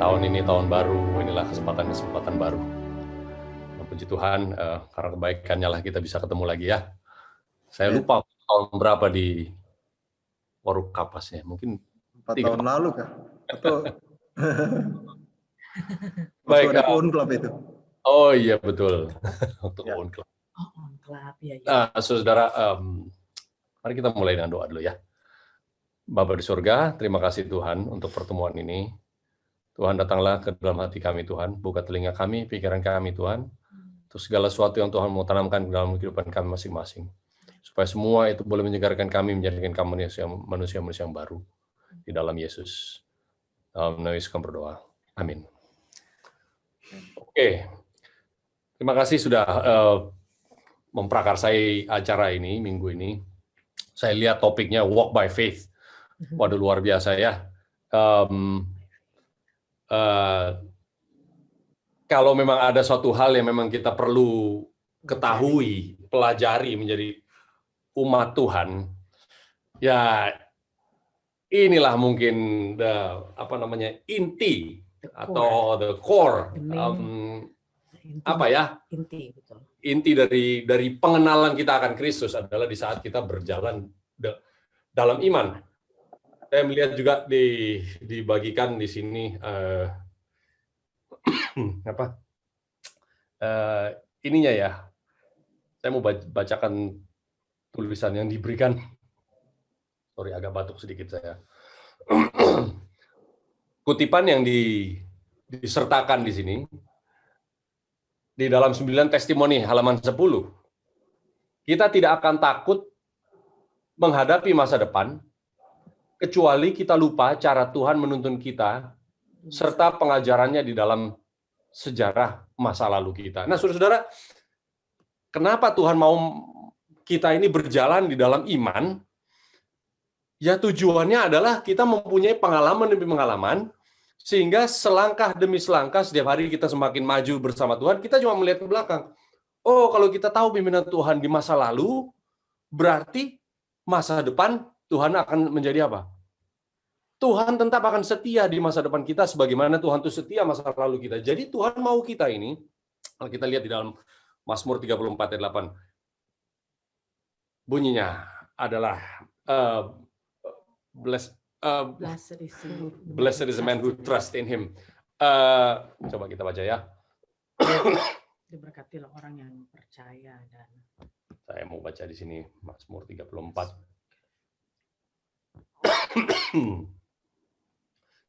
tahun ini tahun baru, inilah kesempatan-kesempatan baru. Nah, puji Tuhan, karena kebaikannya lah kita bisa ketemu lagi ya. Saya lupa tahun berapa di Warung Kapasnya, mungkin 4 tahun lalu Kak? Atau baik, waktu ada Own Club itu? Oh iya betul, untuk Ya. Own Club. Oh, Own Club, ya. Nah, saudara, mari kita mulai dengan doa dulu ya. Bapa di surga, terima kasih Tuhan untuk pertemuan ini. Tuhan datanglah ke dalam hati kami Tuhan, buka telinga kami, pikiran kami Tuhan, untuk segala sesuatu yang Tuhan mau tanamkan ke dalam kehidupan kami masing-masing. Supaya semua itu boleh menyegarkan kami, menjadikan kami manusia-manusia yang baru. Di dalam Yesus. Dalam nama Yesus kami berdoa. Amin. Oke. Terima kasih sudah memprakarsai acara ini, minggu ini. Saya lihat topiknya Walk by Faith. Waduh, luar biasa ya. Kalau memang ada suatu hal yang memang kita perlu ketahui, pelajari menjadi umat Tuhan, ya inilah mungkin inti atau the core, inti dari pengenalan kita akan Kristus adalah di saat kita berjalan dalam iman. Saya melihat juga dibagikan di sini ininya ya. Saya mau bacakan tulisan yang diberikan. Sorry, agak batuk sedikit saya. Kutipan yang disertakan di sini, di dalam 9 testimoni halaman 10, kita tidak akan takut menghadapi masa depan, kecuali kita lupa cara Tuhan menuntun kita, serta pengajarannya di dalam sejarah masa lalu kita. Nah, saudara-saudara, kenapa Tuhan mau kita ini berjalan di dalam iman? Ya tujuannya adalah kita mempunyai pengalaman demi pengalaman, sehingga selangkah demi selangkah setiap hari kita semakin maju bersama Tuhan, kita cuma melihat ke belakang. Oh, kalau kita tahu pimpinan Tuhan di masa lalu, berarti masa depan Tuhan akan menjadi apa? Tuhan tetap akan setia di masa depan kita, sebagaimana Tuhan itu setia masa lalu kita. Jadi Tuhan mau kita ini, kalau kita lihat di dalam Mazmur 34 ayat 8, bunyinya adalah Blessed is the man who trusts in him. Coba kita baca ya. Diberkatilah orang yang percaya dan. Saya mau baca di sini Mazmur 34.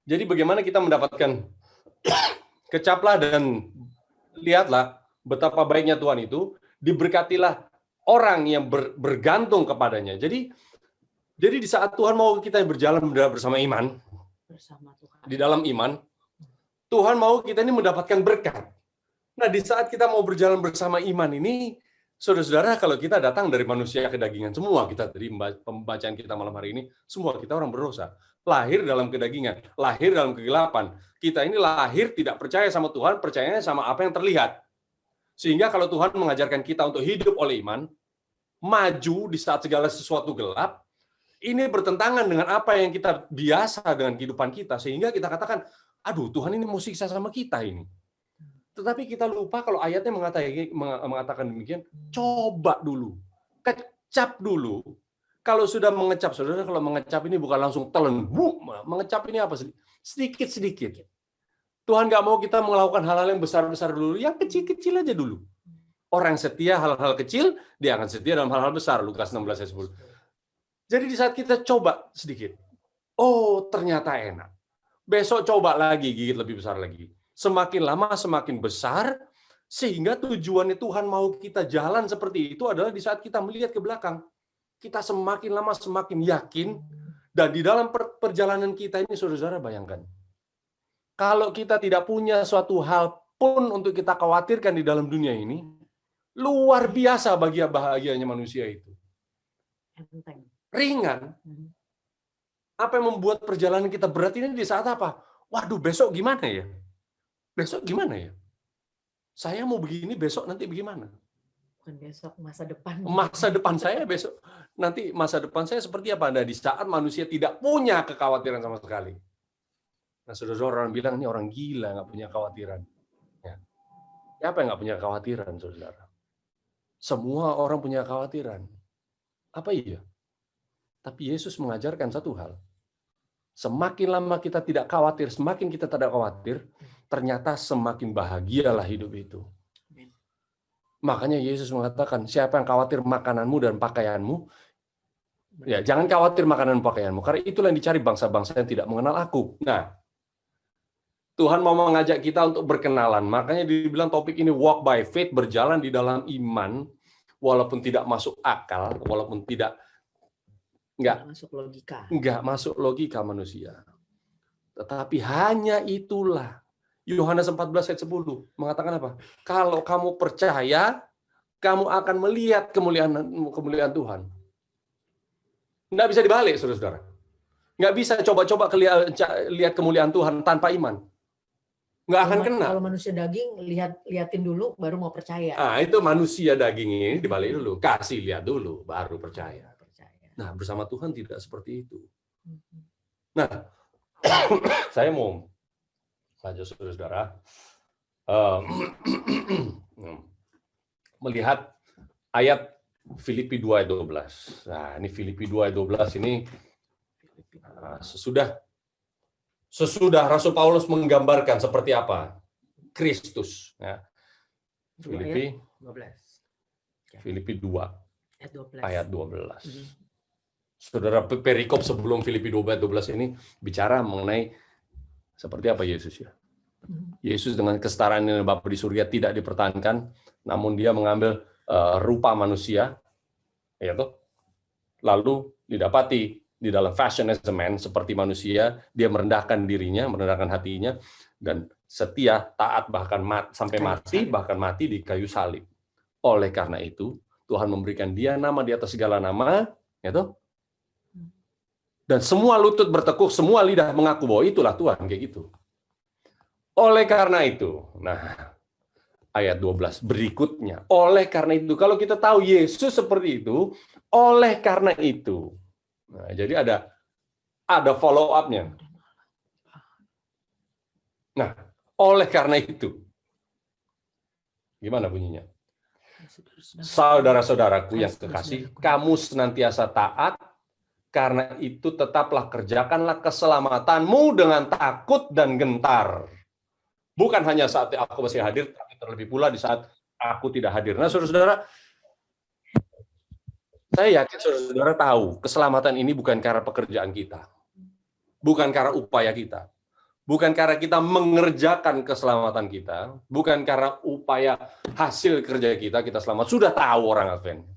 Jadi bagaimana kita mendapatkan kecaplah dan lihatlah betapa baiknya Tuhan itu, diberkatilah orang yang bergantung kepadanya. Jadi di saat Tuhan mau kita berjalan bersama iman, di dalam iman, Tuhan mau kita ini mendapatkan berkat. Nah, di saat kita mau berjalan bersama iman ini, saudara-saudara, kalau kita datang dari manusia kedagingan, semua kita dari pembacaan kita malam hari ini, semua kita orang berdosa. Lahir dalam kedagingan, lahir dalam kegelapan. Kita ini lahir tidak percaya sama Tuhan, percayanya sama apa yang terlihat. Sehingga kalau Tuhan mengajarkan kita untuk hidup oleh iman, maju di saat segala sesuatu gelap, ini bertentangan dengan apa yang kita biasa dengan kehidupan kita, sehingga kita katakan, aduh Tuhan ini mau siksa sama kita ini. Tetapi kita lupa kalau ayatnya mengatakan demikian, coba dulu, kecap dulu. Kalau sudah mengecap, saudara, kalau mengecap ini bukan langsung telan, mengecap ini apa? Sedikit-sedikit. Tuhan nggak mau kita melakukan hal-hal yang besar-besar dulu, yang kecil-kecil aja dulu. Orang setia hal-hal kecil, dia akan setia dalam hal-hal besar, Lukas 16 ayat 10. Jadi di saat kita coba sedikit, oh ternyata enak. Besok coba lagi, gigit lebih besar lagi. Semakin lama semakin besar, sehingga tujuannya Tuhan mau kita jalan seperti itu adalah di saat kita melihat ke belakang. Kita semakin lama semakin yakin, dan di dalam perjalanan kita ini, saudara-saudara bayangkan. Kalau kita tidak punya suatu hal pun untuk kita khawatirkan di dalam dunia ini, luar biasa bahagianya manusia itu. Ringan. Apa yang membuat perjalanan kita berat ini di saat apa? Waduh, besok gimana ya? Besok gimana ya? Saya mau begini, besok nanti bagaimana? Bukan besok, masa depan. Masa depan saya besok, nanti masa depan saya seperti apa? Nah, di saat manusia tidak punya kekhawatiran sama sekali. Nah, saudara-saudara, orang bilang ini orang gila, nggak punya kekhawatiran. Ya. Siapa yang nggak punya kekhawatiran, saudara? Semua orang punya kekhawatiran. Apa iya? Tapi Yesus mengajarkan satu hal. Semakin lama kita tidak khawatir, semakin kita tidak khawatir, ternyata semakin bahagialah hidup itu. Makanya Yesus mengatakan, siapa yang khawatir makananmu dan pakaianmu, ya jangan khawatir makanan dan pakaianmu, karena itulah yang dicari bangsa-bangsa yang tidak mengenal aku. Nah, Tuhan mau mengajak kita untuk berkenalan. Makanya dibilang topik ini walk by faith, berjalan di dalam iman, walaupun tidak masuk akal, walaupun nggak masuk logika manusia. Tetapi hanya itulah. Yohanes 14 ayat 10 mengatakan apa? Kalau kamu percaya, kamu akan melihat kemuliaan Tuhan. Nggak bisa dibalik, saudara-saudara. Nggak bisa coba-coba lihat kemuliaan Tuhan tanpa iman. Nggak akan kena. Kalau manusia daging, liatin dulu, baru mau percaya. Nah, itu manusia daging ini dibalik dulu. Kasih lihat dulu, baru percaya. Nah, bersama Tuhan tidak seperti itu. Nah, saya mau saja saudara-saudara melihat ayat Filipi 2 ayat 12. Nah, ini Filipi 2 ayat 12 ini sesudah Rasul Paulus menggambarkan seperti apa Kristus. Ya. Filipi 2 ayat 12. Saudara, perikop sebelum Filipi 2 ayat 12 ini bicara mengenai seperti apa Yesus ya. Yesus dengan kesetaraan dengan Bapa di surga tidak dipertahankan, namun dia mengambil rupa manusia, ya toh. Lalu didapati di dalam fashion as a man seperti manusia, dia merendahkan dirinya, merendahkan hatinya, dan setia, taat bahkan sampai mati, bahkan mati di kayu salib. Oleh karena itu, Tuhan memberikan dia nama di atas segala nama, ya toh. Dan semua lutut bertekuk, semua lidah mengaku bahwa itulah Tuhan, kayak gitu. Oleh karena itu, nah ayat 12 berikutnya, oleh karena itu, kalau kita tahu Yesus seperti itu, oleh karena itu. Nah, jadi ada follow up-nya. Nah, oleh karena itu. Gimana bunyinya? Saudara-saudaraku yang kekasih, kamu senantiasa taat, karena itu tetaplah kerjakanlah keselamatanmu dengan takut dan gentar. Bukan hanya saat aku masih hadir, tapi terlebih pula di saat aku tidak hadir. Nah, saudara-saudara, saya yakin saudara-saudara tahu, keselamatan ini bukan karena pekerjaan kita. Bukan karena upaya kita. Bukan karena kita mengerjakan keselamatan kita. Bukan karena upaya hasil kerja kita selamat. Sudah tahu orang Advent.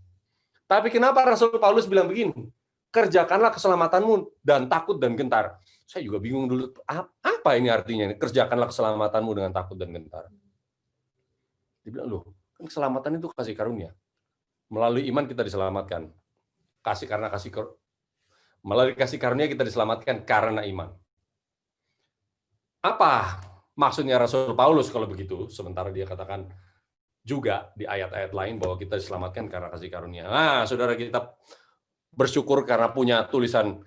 Tapi kenapa Rasul Paulus bilang begini? Kerjakanlah keselamatanmu dan takut dan gentar. Saya juga bingung dulu, apa ini artinya? Kerjakanlah keselamatanmu dengan takut dan gentar. Dibilang, loh, kan keselamatan itu kasih karunia. Melalui iman kita diselamatkan. Melalui kasih karunia kita diselamatkan karena iman. Apa maksudnya Rasul Paulus kalau begitu? Sementara dia katakan juga di ayat-ayat lain bahwa kita diselamatkan karena kasih karunia. Nah, saudara, kita bersyukur karena punya tulisan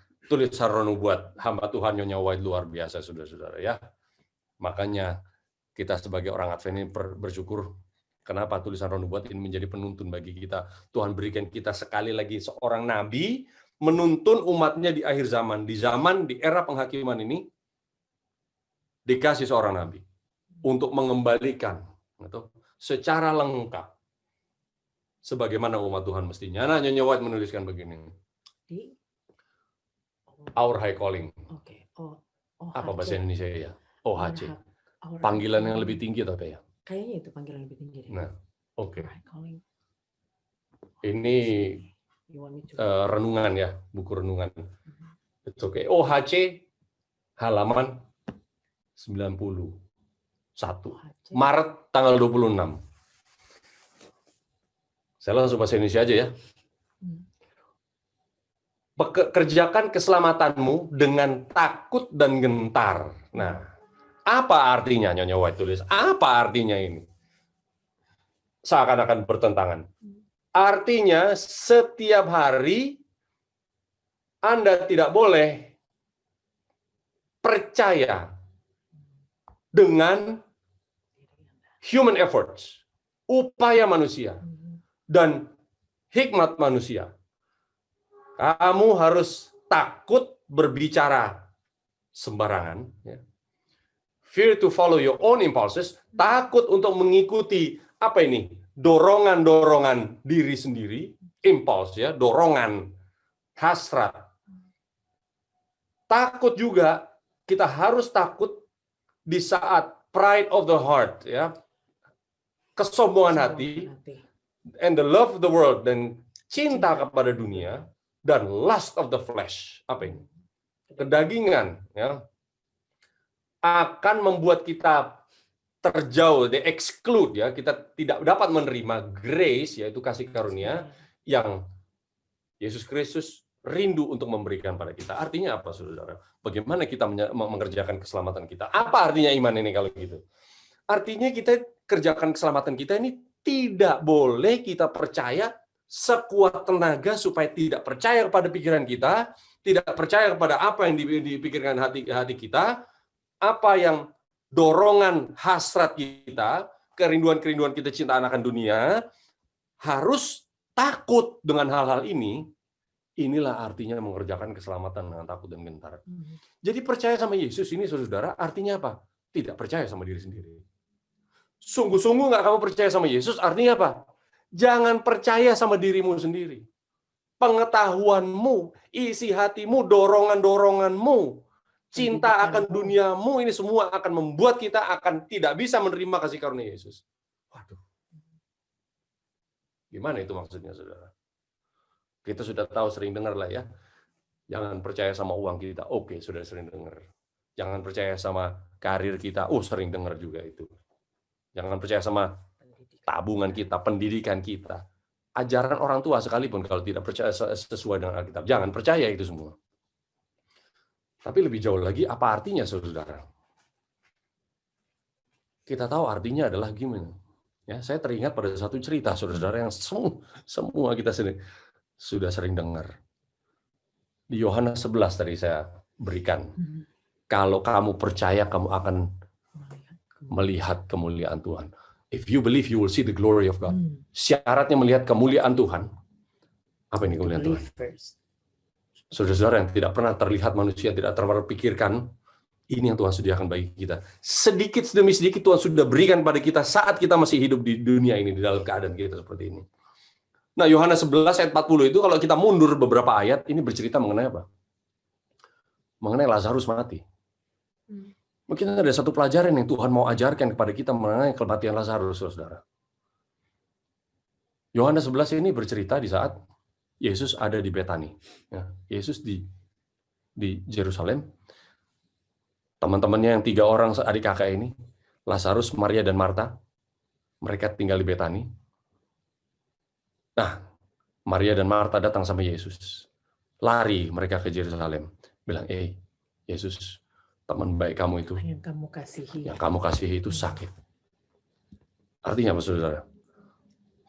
Ronubuat hamba Tuhan Nyonya White luar biasa, saudara-saudara ya. Makanya kita sebagai orang Advent ini bersyukur kenapa tulisan Ronubuat ini menjadi penuntun bagi kita. Tuhan berikan kita sekali lagi seorang nabi menuntun umatnya di akhir zaman, di era penghakiman ini dikasih seorang nabi untuk mengembalikan secara lengkap sebagaimana umat Tuhan mestinya. Nah, Nyonya White menuliskan begini. Our High Calling. Apa bahasa Indonesia ya? OHC. Panggilan yang lebih tinggi atau apa ya? Kayaknya itu panggilan lebih tinggi. Nah, oke. Ini renungan ya, buku renungan. Oke. OHC halaman 91. Maret tanggal 26. Saya langsung bahasa Indonesia aja ya. Kerjakan keselamatanmu dengan takut dan gentar. Nah, apa artinya Nyonya White tulis? Apa artinya ini? Seakan-akan bertentangan. Artinya setiap hari Anda tidak boleh percaya dengan human efforts, upaya manusia, dan hikmat manusia. Kamu harus takut berbicara sembarangan. Ya. Fear to follow your own impulses, takut untuk mengikuti apa ini? Dorongan-dorongan diri sendiri, impulse ya, dorongan, hasrat. Takut juga, kita harus takut di saat pride of the heart ya. Kesombongan hati and the love of the world, dan cinta kepada dunia, dan lust of the flesh. Apa ini? Kedagingan ya, akan membuat kita terjauh, exclude ya, kita tidak dapat menerima grace, yaitu kasih karunia yang Yesus Kristus rindu untuk memberikan pada kita. Artinya apa, saudara? Bagaimana kita mengerjakan keselamatan kita? Apa artinya iman ini kalau gitu? Artinya kita kerjakan keselamatan kita ini tidak boleh kita percaya sekuat tenaga supaya tidak percaya kepada pikiran kita, tidak percaya kepada apa yang dipikirkan hati kita, apa yang dorongan hasrat kita, kerinduan-kerinduan kita, cintaan akan dunia, harus takut dengan hal-hal ini. Inilah artinya mengerjakan keselamatan dengan takut dan gentar. Jadi percaya sama Yesus ini, saudara, artinya apa? Tidak percaya sama diri sendiri. Sungguh-sungguh nggak kamu percaya sama Yesus, artinya apa? Jangan percaya sama dirimu sendiri. Pengetahuanmu, isi hatimu, dorongan-doronganmu, cinta akan duniamu, ini semua akan membuat kita akan tidak bisa menerima kasih karunia Yesus. Waduh. Gimana itu maksudnya, saudara? Kita sudah tahu, sering dengar lah ya. Jangan percaya sama uang kita. Oke, sudah sering dengar. Jangan percaya sama karir kita. Oh, sering dengar juga itu. Jangan percaya sama tabungan kita, pendidikan kita. Ajaran orang tua sekalipun kalau tidak percaya sesuai dengan Alkitab. Jangan percaya itu semua. Tapi lebih jauh lagi, apa artinya, saudara? Kita tahu artinya adalah gimana. Ya, saya teringat pada satu cerita, saudara, yang semua kita sudah sering dengar. Di Yohanes 11 tadi saya berikan. Kalau kamu percaya, kamu akan melihat kemuliaan Tuhan. If you believe, you will see the glory of God. Syaratnya melihat kemuliaan Tuhan. Apa ini kemuliaan Tuhan? Saudara-saudara yang tidak pernah terlihat manusia, tidak pernah pikirkan, ini yang Tuhan sediakan bagi kita. Sedikit demi sedikit Tuhan sudah berikan pada kita saat kita masih hidup di dunia ini, di dalam keadaan kita seperti ini. Nah, Yohanes 11 ayat 40 itu, kalau kita mundur beberapa ayat, ini bercerita mengenai apa? Mengenai Lazarus mati. Mungkin ada satu pelajaran yang Tuhan mau ajarkan kepada kita mengenai kematian Lazarus, saudara. Yohanes 11 ini bercerita di saat Yesus ada di Betani. Ya, Yesus di Yerusalem. Teman-temannya yang 3 orang adik kakak ini, Lazarus, Maria, dan Marta, mereka tinggal di Betani. Nah, Maria dan Marta datang sama Yesus. Lari mereka ke Yerusalem. Bilang, Yesus, teman baik kamu itu, yang kamu kasihi itu sakit. Artinya apa, saudara?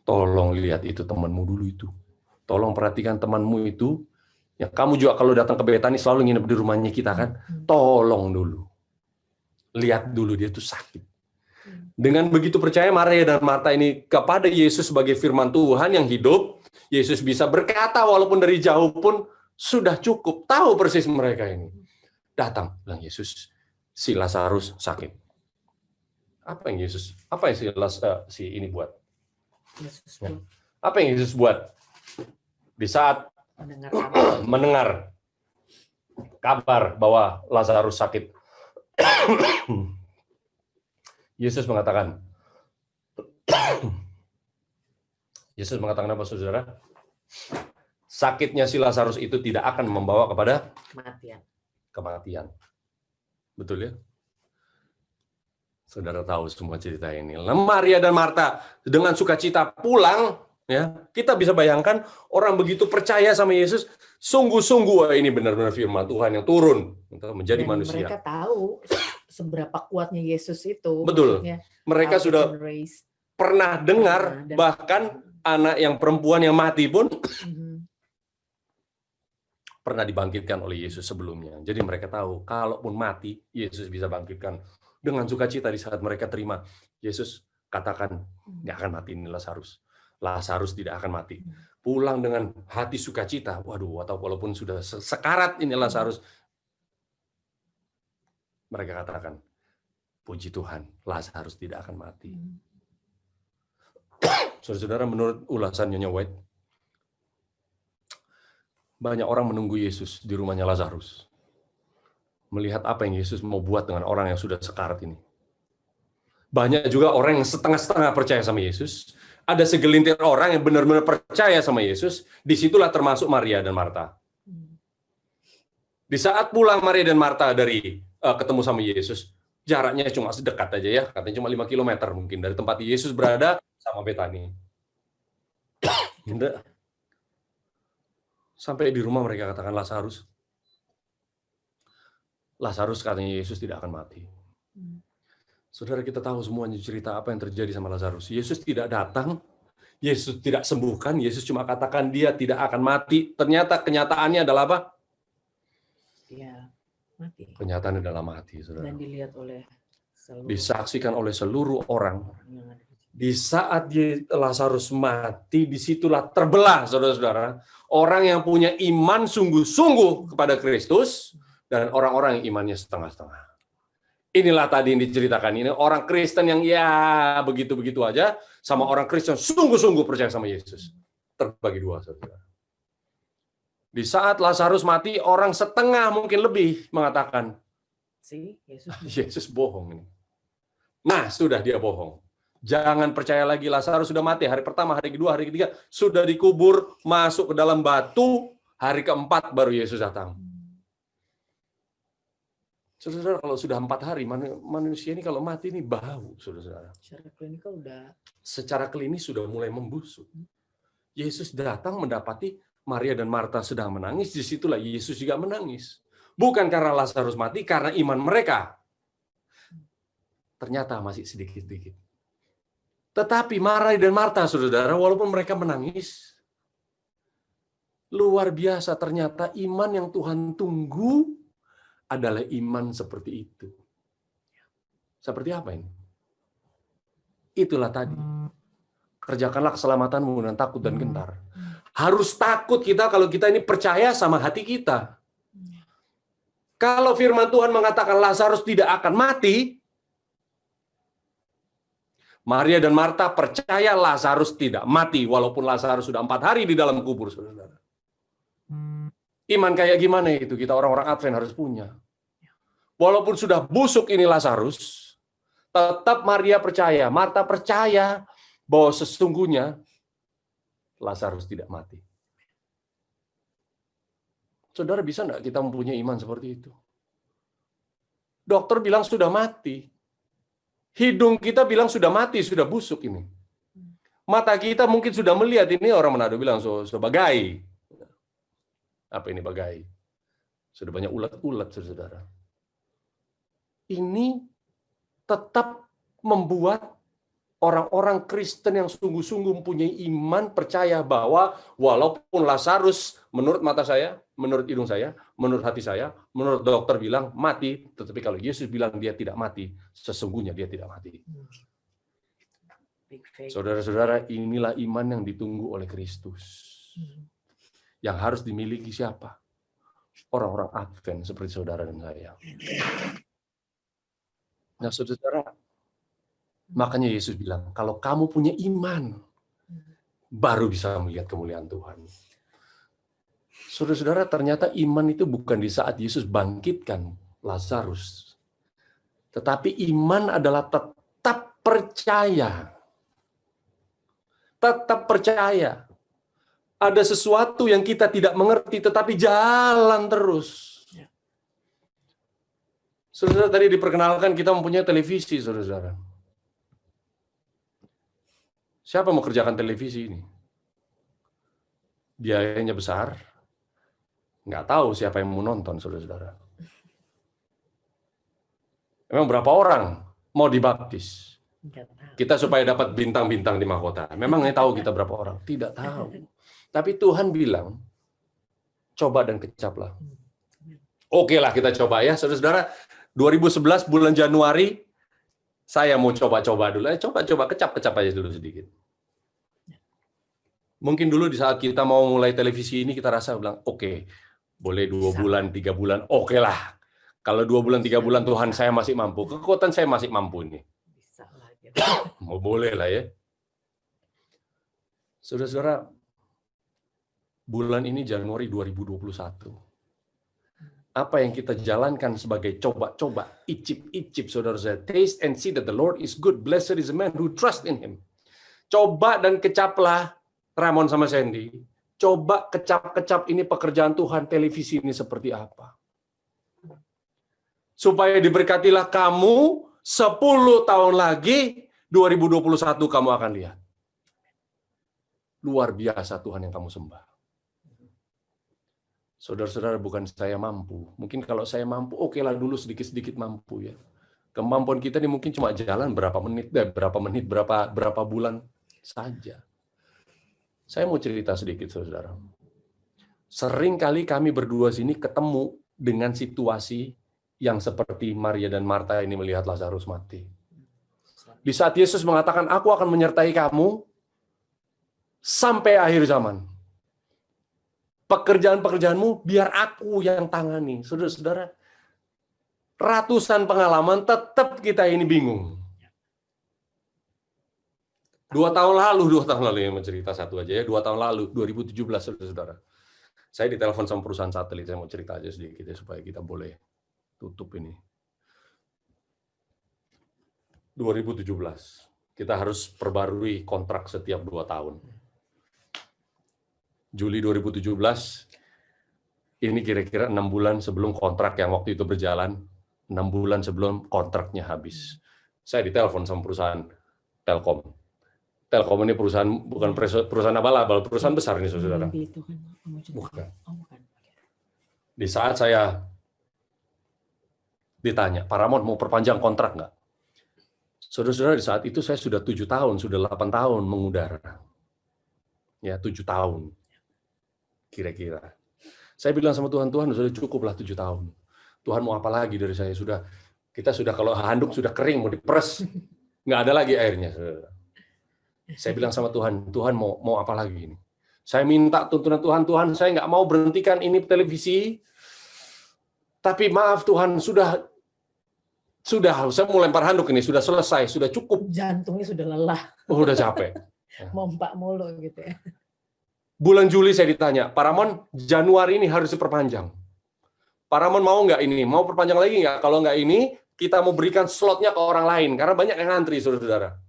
Tolong lihat itu temanmu dulu itu. Tolong perhatikan temanmu itu. Yang kamu juga kalau datang ke Betani selalu nginep di rumahnya kita kan. Tolong dulu. Lihat dulu dia itu sakit. Dengan begitu percaya Maria dan Marta ini kepada Yesus sebagai firman Tuhan yang hidup, Yesus bisa berkata walaupun dari jauh pun sudah cukup. Tahu persis mereka ini. Datang, bilang Yesus, si Lazarus sakit. Apa yang si ini buat? Apa yang Yesus buat? Di saat mendengar kabar bahwa Lazarus sakit, Yesus mengatakan apa, saudara? Sakitnya si Lazarus itu tidak akan membawa kepada kematian. Betul ya? Saudara tahu semua cerita ini. Maria dan Marta dengan sukacita pulang, ya. Kita bisa bayangkan orang begitu percaya sama Yesus, sungguh-sungguh ini benar-benar firman Tuhan yang turun untuk menjadi manusia. Mereka tahu seberapa kuatnya Yesus itu. Betul. Mereka sudah pernah dengar, bahkan anak yang perempuan yang mati pun pernah dibangkitkan oleh Yesus sebelumnya. Jadi mereka tahu, kalaupun mati, Yesus bisa bangkitkan dengan sukacita di saat mereka terima. Yesus katakan, nggak akan mati ini Lazarus. Lazarus tidak akan mati. Pulang dengan hati sukacita. Waduh, atau walaupun sudah sekarat ini Lazarus, mereka katakan, puji Tuhan, Lazarus tidak akan mati. Saudara-saudara, menurut ulasan Nyonya White, banyak orang menunggu Yesus di rumahnya Lazarus. Melihat apa yang Yesus mau buat dengan orang yang sudah sekarat ini. Banyak juga orang yang setengah-setengah percaya sama Yesus. Ada segelintir orang yang benar-benar percaya sama Yesus. Disitulah termasuk Maria dan Marta. Di saat pulang Maria dan Marta dari ketemu sama Yesus, jaraknya cuma sedekat aja ya, katanya cuma 5 km mungkin dari tempat Yesus berada sama Betani. Sampai di rumah mereka katakan Lazarus katanya Yesus tidak akan mati. Saudara, kita tahu semuanya cerita apa yang terjadi sama Lazarus. Yesus tidak datang, Yesus tidak sembuhkan, Yesus cuma katakan dia tidak akan mati. Ternyata kenyataannya adalah apa? Ya, mati. Kenyataannya adalah mati, saudara. Dan dilihat oleh disaksikan oleh seluruh orang. yang ada. Di saat Lazarus mati, disitulah terbelah, saudara-saudara. Orang yang punya iman sungguh-sungguh kepada Kristus, dan orang-orang yang imannya setengah-setengah. Inilah tadi yang diceritakan. Ini orang Kristen yang ya begitu-begitu aja, sama orang Kristen sungguh-sungguh percaya sama Yesus. Terbagi dua, saudara. Di saat Lazarus mati, orang setengah mungkin lebih mengatakan, Yesus bohong ini. Nah, sudah dia bohong. Jangan percaya lagi, Lazarus sudah mati. Hari pertama, hari kedua, hari ketiga, sudah dikubur, masuk ke dalam batu. Hari keempat baru Yesus datang. Saudara, kalau sudah 4 hari, manusia ini kalau mati ini bau, saudara. Secara klinis sudah mulai membusuk. Yesus datang mendapati Maria dan Marta sedang menangis, disitulah Yesus juga menangis. Bukan karena Lazarus mati, karena iman mereka. Ternyata masih sedikit-sedikit. Tetapi Maria dan Marta, saudara, walaupun mereka menangis, luar biasa ternyata iman yang Tuhan tunggu adalah iman seperti itu. Seperti apa ini? Itulah tadi. Kerjakanlah keselamatanmu dengan takut dan gentar. Harus takut kita kalau kita ini percaya sama hati kita. Kalau firman Tuhan mengatakan Lazarus tidak akan mati, Maria dan Marta percaya Lazarus tidak mati, walaupun Lazarus sudah 4 hari di dalam kubur, saudara. Iman kayak gimana itu kita orang-orang Advent harus punya. Walaupun sudah busuk ini Lazarus, tetap Maria percaya, Marta percaya bahwa sesungguhnya Lazarus tidak mati. Saudara, bisa enggak kita mempunyai iman seperti itu? Dokter bilang sudah mati. Hidung kita bilang sudah mati, sudah busuk ini. Mata kita mungkin sudah melihat, ini orang Manado bilang sudah bagai. Apa ini bagai? Sudah banyak ulat-ulat, saudara. Ini tetap membuat orang-orang Kristen yang sungguh-sungguh mempunyai iman, percaya bahwa walaupun Lazarus, menurut mata saya, menurut hidung saya, menurut hati saya, menurut dokter bilang mati, tetapi kalau Yesus bilang dia tidak mati, sesungguhnya dia tidak mati. Saudara-saudara, inilah iman yang ditunggu oleh Kristus. Yang harus dimiliki siapa? Orang-orang Advent seperti saudara dan saya. Nah, saudara, makanya Yesus bilang, kalau kamu punya iman, baru bisa melihat kemuliaan Tuhan. Saudara-saudara, ternyata iman itu bukan di saat Yesus bangkitkan Lazarus. Tetapi iman adalah tetap percaya. Tetap percaya. Ada sesuatu yang kita tidak mengerti, tetapi jalan terus. Saudara, tadi diperkenalkan kita mempunyai televisi, saudara-saudara. Siapa mau kerjakan televisi ini? Biayanya besar. Nggak tahu siapa yang mau nonton, saudara-saudara. Memang berapa orang mau dibaptis? Kita supaya dapat bintang-bintang di mahkota. Memangnya tahu kita berapa orang? Tidak tahu. Tapi Tuhan bilang, coba dan kecaplah. Oke lah kita coba ya, saudara-saudara. 2011 bulan Januari, Saya mau coba-coba dulu. Coba-coba kecap-kecap aja dulu sedikit. Mungkin dulu di saat kita mau mulai televisi ini kita rasa bilang, oke, boleh 2 Bisa. bulan, 3 bulan, oke lah. Kalau 2 bulan, 3 bulan Tuhan saya masih mampu. Kekuatan saya masih mampu ini. Bisa lah gitu. Mau boleh lah ya. Saudara-saudara, bulan ini Januari 2021. Apa yang kita jalankan sebagai coba-coba, icip-icip, saudara-saudara. Taste and see that the Lord is good. Blessed is the man who trusts in him. Coba dan kecaplah, Ramon sama Sandy. Coba kecap-kecap ini pekerjaan Tuhan, televisi ini seperti apa. Supaya diberkatilah kamu 10 tahun lagi, 2021 kamu akan lihat. Luar biasa Tuhan yang kamu sembah. Saudara-saudara, bukan saya mampu. Mungkin kalau saya mampu, oke lah dulu sedikit-sedikit mampu ya. Kemampuan kita ini mungkin cuma jalan berapa menit, berapa bulan saja. Saya mau cerita sedikit, saudara. Sering kali kami berdua sini ketemu dengan situasi yang seperti Maria dan Marta ini melihat Lazarus mati. Di saat Yesus mengatakan, aku akan menyertai kamu sampai akhir zaman. Pekerjaan-pekerjaanmu biar aku yang tangani. Saudara-saudara, ratusan pengalaman tetap kita ini bingung. 2 tahun lalu yang mencerita satu aja ya, 2 tahun lalu, 2017, saudara-saudara. Saya ditelepon sama perusahaan satelit, saya mau cerita aja sedikit ya, supaya kita boleh tutup ini. 2017, kita harus perbarui kontrak setiap 2 tahun. Juli 2017, ini kira-kira 6 bulan sebelum kontrak yang waktu itu berjalan, 6 bulan sebelum kontraknya habis. Saya ditelepon sama perusahaan Telkom. Telkom ini perusahaan bukan perusahaan abal-abal, perusahaan besar ini, saudara. Bukan. Di saat saya ditanya, Pak Ramon mau perpanjang kontrak nggak? Saudara-saudara, di saat itu saya sudah 7 tahun, sudah 8 tahun mengudara. Ya, 7 tahun. Kira-kira. Saya bilang sama Tuhan, Tuhan sudah cukuplah 7 tahun. Tuhan mau apa lagi dari saya? Kita sudah kalau handuk sudah kering, mau diperes. Nggak ada lagi airnya, saudara. Saya bilang sama Tuhan, Tuhan mau apa lagi ini? Saya minta tuntunan Tuhan, Tuhan saya nggak mau berhentikan ini televisi, tapi maaf Tuhan, sudah saya mau lempar handuk ini, sudah selesai, sudah cukup. Jantungnya sudah lelah. Oh, udah capek. Mompak mulu gitu ya. Bulan Juli saya ditanya, Pak Ramon, Januari ini harus diperpanjang. Pak Ramon mau nggak ini? Mau perpanjang lagi nggak? Kalau nggak ini, kita mau berikan slotnya ke orang lain, karena banyak yang ngantri, saudara-saudara.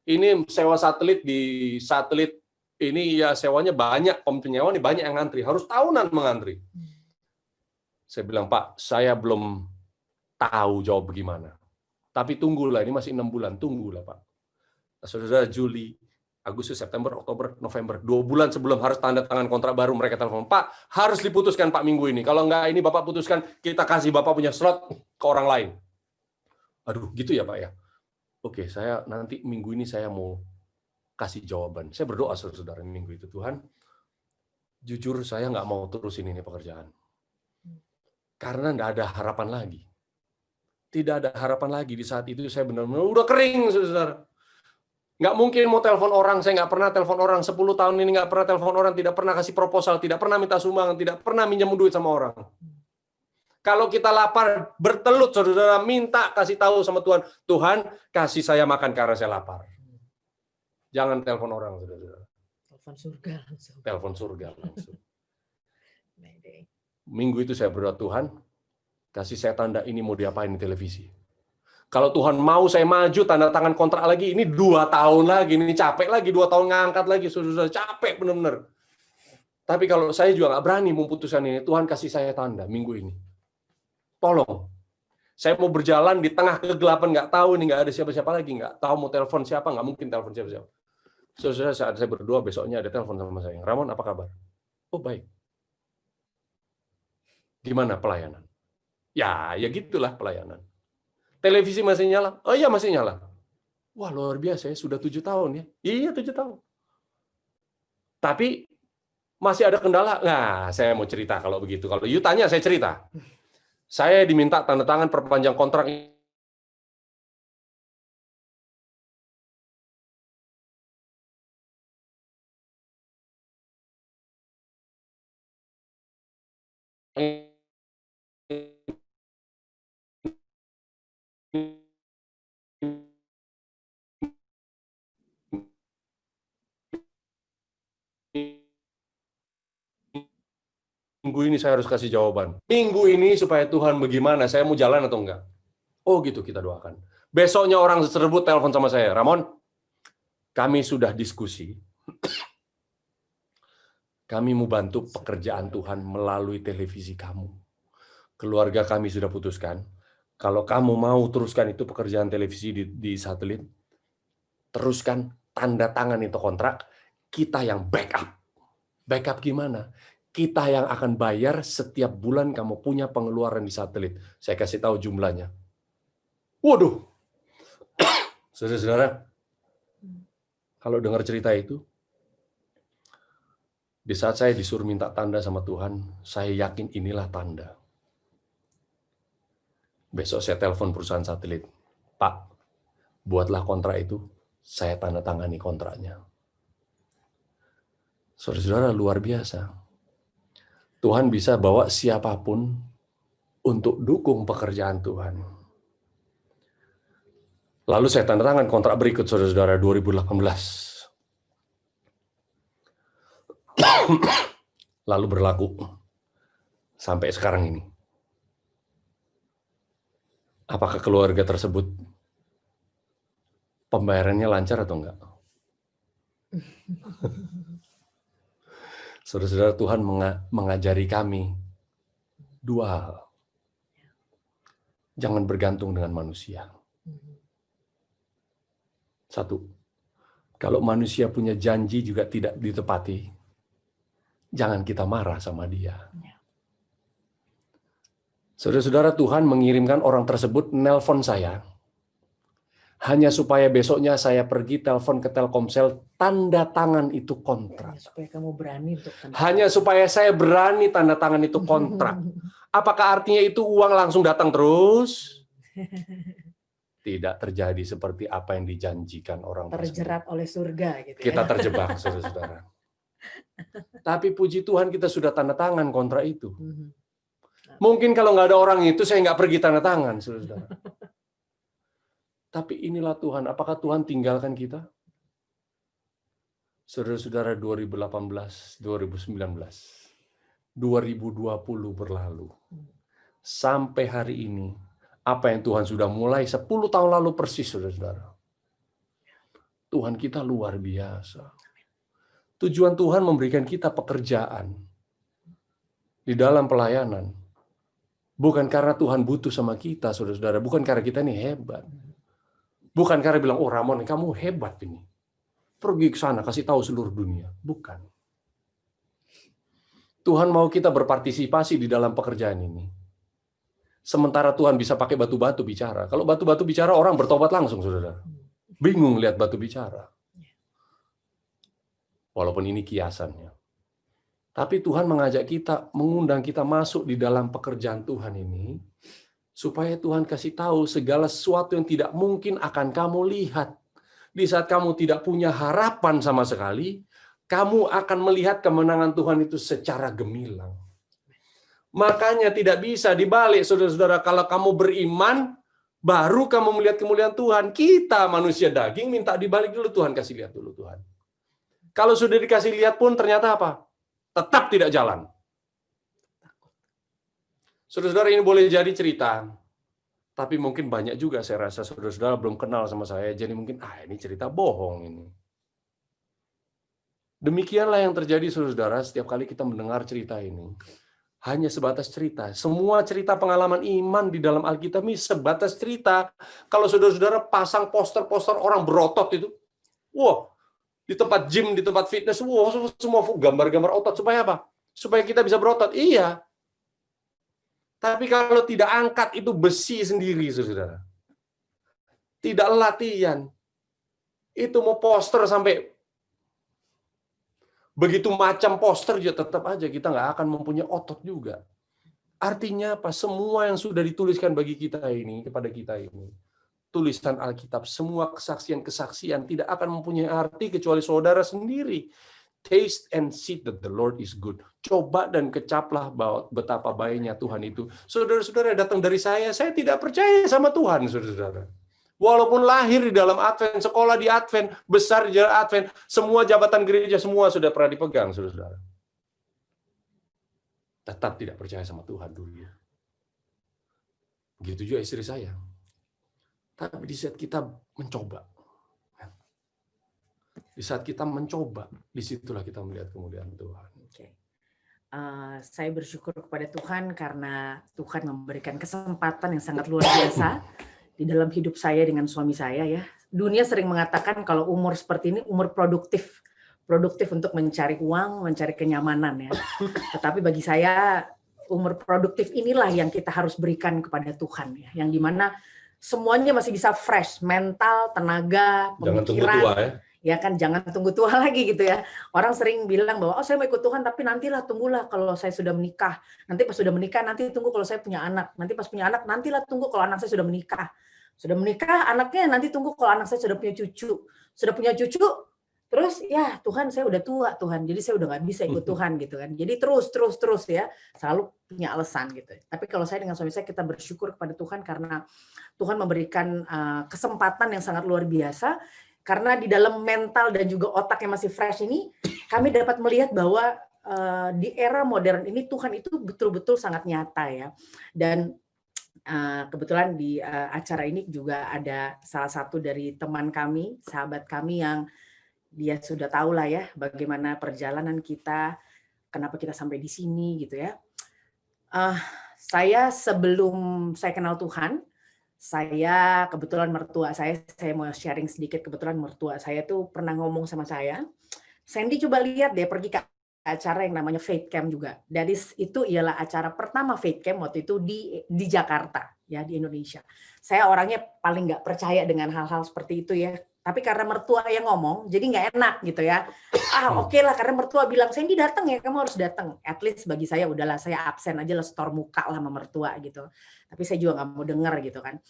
Ini sewa satelit di satelit ini ya sewanya banyak, penyewa ini banyak yang ngantri, harus tahunan mengantri. Saya bilang, Pak, saya belum tahu jawab bagaimana. Tapi tunggulah, ini masih 6 bulan, tunggulah Pak. Saudara, Juli, Agustus, September, Oktober, November, 2 bulan sebelum harus tanda tangan kontrak baru mereka telepon, Pak, harus diputuskan Pak minggu ini. Kalau enggak ini Bapak putuskan, kita kasih Bapak punya slot ke orang lain. Aduh, gitu ya Pak ya. Oke, saya nanti minggu ini saya mau kasih jawaban. Saya berdoa saudara minggu itu, Tuhan, jujur saya nggak mau terusin ini pekerjaan. Karena nggak ada harapan lagi. Tidak ada harapan lagi. Di saat itu saya benar-benar udah kering, saudara. Nggak mungkin mau telepon orang, saya nggak pernah telepon orang. 10 tahun ini nggak pernah telepon orang, tidak pernah kasih proposal, tidak pernah minta sumbangan, tidak pernah minjem duit sama orang. Kalau kita lapar, bertelut, saudara, minta kasih tahu sama Tuhan, Tuhan, kasih saya makan karena saya lapar. Jangan telepon orang, saudara. Telepon surga langsung. Telepon surga langsung. Minggu itu saya berdoa, Tuhan, kasih saya tanda ini mau diapain di televisi. Kalau Tuhan mau saya maju, tanda tangan kontrak lagi, ini 2 tahun lagi, ini capek lagi, 2 tahun ngangkat lagi, saudara, capek benar-benar. Tapi kalau saya juga nggak berani memutuskan ini, Tuhan kasih saya tanda minggu ini. Tolong, saya mau berjalan di tengah kegelapan, nggak tahu nih, nggak ada siapa-siapa lagi, nggak tahu mau telepon siapa, nggak mungkin telepon siapa-siapa. Saudara, saat saya berdoa, besoknya ada telepon sama saya. Ramon, apa kabar? Oh, baik. Gimana pelayanan? Ya gitulah pelayanan. Televisi masih nyala? Oh iya, masih nyala. Wah, luar biasa ya, sudah 7 tahun ya. Iya, 7 tahun. Tapi masih ada kendala. Nah, saya mau cerita kalau begitu. Kalau you tanya, saya cerita. Saya diminta tanda tangan perpanjang kontrak minggu ini saya harus kasih jawaban. Minggu ini supaya Tuhan bagaimana, saya mau jalan atau enggak. Oh gitu, kita doakan. Besoknya orang tersebut telepon sama saya, Ramon, kami sudah diskusi. Kami mau bantu pekerjaan Tuhan melalui televisi kamu. Keluarga kami sudah putuskan, kalau kamu mau teruskan itu pekerjaan televisi di satelit, teruskan, tanda tangan itu kontrak, kita yang backup. Backup gimana? Kita yang akan bayar setiap bulan kamu punya pengeluaran di satelit. Saya kasih tahu jumlahnya. Waduh, saudara-saudara, kalau dengar cerita itu, di saat saya disuruh minta tanda sama Tuhan, saya yakin inilah tanda. Besok saya telepon perusahaan satelit, Pak, buatlah kontrak itu, saya tanda tangani kontraknya. Saudara-saudara, luar biasa. Tuhan bisa bawa siapapun untuk dukung pekerjaan Tuhan. Lalu saya tanda tangan kontrak berikut, saudara-saudara, 2018. Lalu berlaku sampai sekarang ini. Apakah keluarga tersebut pembayarannya lancar atau enggak? Saudara-saudara, Tuhan mengajari kami dua hal. Jangan bergantung dengan manusia. Satu, kalau manusia punya janji juga tidak ditepati, jangan kita marah sama dia. Saudara-saudara, Tuhan mengirimkan orang tersebut nelpon saya, hanya supaya besoknya saya pergi telepon ke Telkomsel, tanda tangan itu kontrak. Hanya supaya kamu berani untuk Hanya supaya saya berani tanda tangan itu kontrak. Apakah artinya itu uang langsung datang terus? Tidak terjadi seperti apa yang dijanjikan orang terjerat tersebut. oleh surga gitu Kita ya. terjebak, saudara-saudara. Tapi puji Tuhan kita sudah tanda tangan kontrak itu. Mungkin kalau nggak ada orang itu, saya nggak pergi tanda tangan, saudara-saudara. Tapi inilah Tuhan. Apakah Tuhan tinggalkan kita? Saudara-saudara, 2018, 2019, 2020 berlalu. Sampai hari ini, apa yang Tuhan sudah mulai 10 tahun lalu persis, saudara-saudara. Tuhan kita luar biasa. Tujuan Tuhan memberikan kita pekerjaan di dalam pelayanan. Bukan karena Tuhan butuh sama kita, saudara-saudara. Bukan karena kita ini hebat. Bukan karena bilang, oh Ramon, kamu hebat ini. Pergi ke sana, kasih tahu seluruh dunia. Bukan. Tuhan mau kita berpartisipasi di dalam pekerjaan ini. Sementara Tuhan bisa pakai batu-batu bicara. Kalau batu-batu bicara, orang bertobat langsung, saudara. Bingung lihat batu bicara. Walaupun ini kiasannya. Tapi Tuhan mengajak kita, mengundang kita masuk di dalam pekerjaan Tuhan ini, supaya Tuhan kasih tahu segala sesuatu yang tidak mungkin akan kamu lihat. Di saat kamu tidak punya harapan sama sekali, kamu akan melihat kemenangan Tuhan itu secara gemilang. Makanya tidak bisa dibalik, saudara-saudara. Kalau kamu beriman, baru kamu melihat kemuliaan Tuhan. Kita manusia daging minta dibalik dulu, Tuhan kasih lihat dulu Tuhan. Kalau sudah dikasih lihat pun ternyata apa? Tetap tidak jalan. Saudara-saudara, ini boleh jadi cerita. Tapi mungkin banyak juga saya rasa saudara-saudara belum kenal sama saya. Jadi mungkin, ini cerita bohong ini. Demikianlah yang terjadi, saudara-saudara, setiap kali kita mendengar cerita ini. Hanya sebatas cerita. Semua cerita pengalaman iman di dalam Alkitab ini sebatas cerita. Kalau saudara-saudara pasang poster-poster orang berotot itu, wah, di tempat gym, di tempat fitness, wah, semua gambar-gambar otot. Supaya apa? Supaya kita bisa berotot. Iya. Tapi kalau tidak angkat itu besi sendiri, saudara. Tidak latihan. Itu mau poster sampai begitu macam poster juga tetap aja kita nggak akan mempunyai otot juga. Artinya apa? Semua yang sudah dituliskan bagi kita ini, kepada kita ini, tulisan Alkitab, semua kesaksian-kesaksian tidak akan mempunyai arti kecuali saudara sendiri. Taste and see that the Lord is good. Coba dan kecaplah bahwa betapa baiknya Tuhan itu. Saudara-saudara, datang dari saya tidak percaya sama Tuhan, saudara-saudara. Walaupun lahir di dalam Advent, sekolah di Advent, besar di Advent, semua jabatan gereja semua sudah pernah dipegang, saudara-saudara. tetap tidak percaya sama Tuhan dulu ya. Begitu juga istri saya. Tapi di saat kita mencoba, disitulah kita melihat kemuliaan Tuhan. Oke. Saya bersyukur kepada Tuhan karena Tuhan memberikan kesempatan yang sangat luar biasa di dalam hidup saya dengan suami saya ya. Dunia sering mengatakan kalau umur seperti ini umur produktif untuk mencari uang, mencari kenyamanan ya. Tetapi bagi saya umur produktif inilah yang kita harus berikan kepada Tuhan ya, yang dimana semuanya masih bisa fresh, mental, tenaga, Jangan tunggu pemikiran. tua ya. Ya kan, jangan tunggu tua lagi gitu ya. Orang sering bilang bahwa saya mau ikut Tuhan tapi nantilah, tunggulah kalau saya sudah menikah. Nanti pas sudah menikah, nanti tunggu kalau saya punya anak. Nanti pas punya anak, nantilah tunggu kalau anak saya sudah menikah. Sudah menikah anaknya, nanti tunggu kalau anak saya sudah punya cucu. Sudah punya cucu, terus ya Tuhan saya udah tua Tuhan, jadi saya udah nggak bisa ikut Tuhan gitu kan. Jadi terus ya, selalu punya alasan gitu. Tapi kalau saya dengan suami saya, kita bersyukur kepada Tuhan karena Tuhan memberikan kesempatan yang sangat luar biasa. Karena di dalam mental dan juga otak yang masih fresh ini, kami dapat melihat bahwa di era modern ini Tuhan itu betul-betul sangat nyata ya. Dan kebetulan di acara ini juga ada salah satu dari teman kami, sahabat kami yang dia sudah tahu lah ya bagaimana perjalanan kita, kenapa kita sampai di sini gitu ya. Saya sebelum saya kenal Tuhan, saya kebetulan mertua saya mau sharing sedikit, kebetulan mertua saya tuh pernah ngomong sama saya, Sandy coba lihat deh pergi ke acara yang namanya Faith Camp juga. Dari itu ialah acara pertama Faith Camp waktu itu di Jakarta ya, di Indonesia. Saya orangnya paling nggak percaya dengan hal-hal seperti itu ya. Tapi karena mertua yang ngomong, jadi nggak enak gitu ya. Oke lah, karena mertua bilang, Sandy datang ya, kamu harus datang. At least bagi saya udahlah, saya absen aja lah, setor muka lah sama mertua gitu. Tapi saya juga nggak mau dengar gitu kan.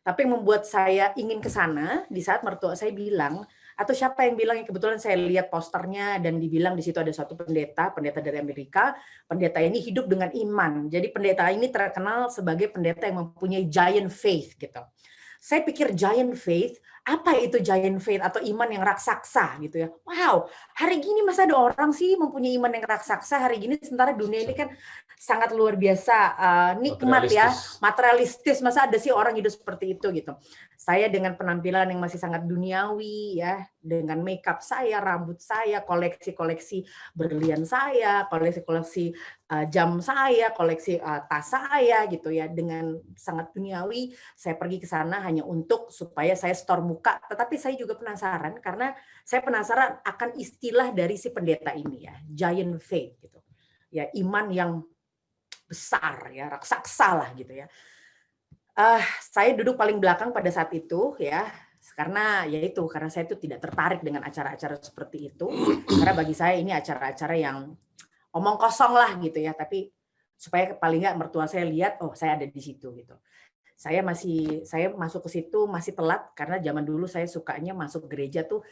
Tapi yang membuat saya ingin ke sana di saat mertua saya bilang, atau siapa yang bilang, kebetulan saya lihat posternya dan dibilang di situ ada satu pendeta dari Amerika. Pendeta ini hidup dengan iman. Jadi pendeta ini terkenal sebagai pendeta yang mempunyai giant faith gitu. Saya pikir giant faith, apa itu giant faith atau iman yang raksasa gitu ya. Wow, hari gini masa ada orang sih mempunyai iman yang raksasa hari gini, sementara dunia ini kan sangat luar biasa nikmat ya, materialistis. Masa ada sih orang hidup seperti itu gitu. Saya dengan penampilan yang masih sangat duniawi ya, dengan makeup saya, rambut saya, koleksi-koleksi berlian saya, koleksi-koleksi jam saya, koleksi tas saya gitu ya, dengan sangat duniawi saya pergi ke sana hanya untuk supaya saya store muka. Tetapi saya juga penasaran karena saya penasaran akan istilah dari si pendeta ini ya, giant faith gitu. Ya, iman yang besar ya, raksasa lah gitu ya. Saya duduk paling belakang pada saat itu ya, karena saya itu tidak tertarik dengan acara-acara seperti itu. Karena bagi saya ini acara-acara yang omong kosong lah gitu ya, tapi supaya paling nggak mertua saya lihat, oh saya ada di situ gitu. Saya masuk ke situ masih telat karena zaman dulu saya sukanya masuk gereja tuh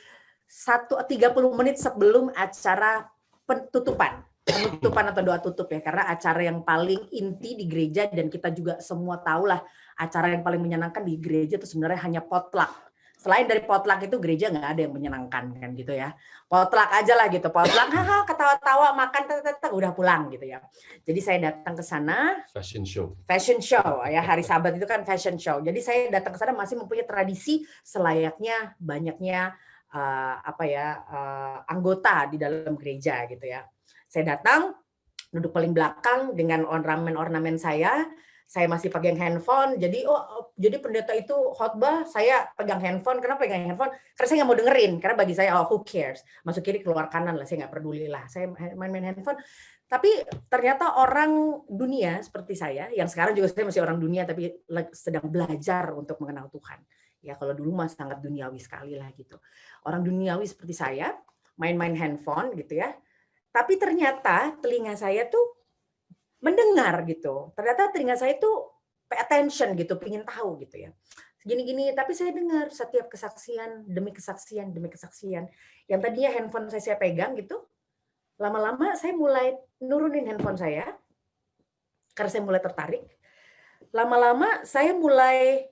30 menit sebelum acara penutupan atau doa tutup ya, karena acara yang paling inti di gereja dan kita juga semua tahu lah acara yang paling menyenangkan di gereja itu sebenarnya hanya potluck. Selain dari potluck itu gereja nggak ada yang menyenangkan kan gitu ya. Potluck aja lah gitu, potluck ketawa-tawa makan udah pulang gitu ya. Jadi saya datang ke sana fashion show ya, hari Sabat itu kan fashion show. Jadi saya datang ke sana masih mempunyai tradisi selayaknya banyaknya anggota di dalam gereja gitu ya. Saya datang, duduk paling belakang dengan ornamen saya masih pegang handphone. Jadi jadi pendeta itu khotbah, saya pegang handphone. Kenapa pegang handphone? Karena saya nggak mau dengerin. Karena bagi saya who cares, masuk kiri keluar kanan lah, saya nggak peduli lah. Saya main handphone. Tapi ternyata orang dunia seperti saya, yang sekarang juga saya masih orang dunia, tapi sedang belajar untuk mengenal Tuhan. Ya kalau dulu mah sangat duniawi sekali lah gitu. Orang duniawi seperti saya, main-main handphone gitu ya. Tapi ternyata telinga saya tuh mendengar gitu. Ternyata telinga saya tuh pay attention gitu, pengen tahu gitu ya. Gini-gini, tapi saya dengar setiap kesaksian demi kesaksian demi kesaksian. Yang tadinya handphone saya pegang gitu, lama-lama saya mulai nurunin handphone saya karena saya mulai tertarik. Lama-lama saya mulai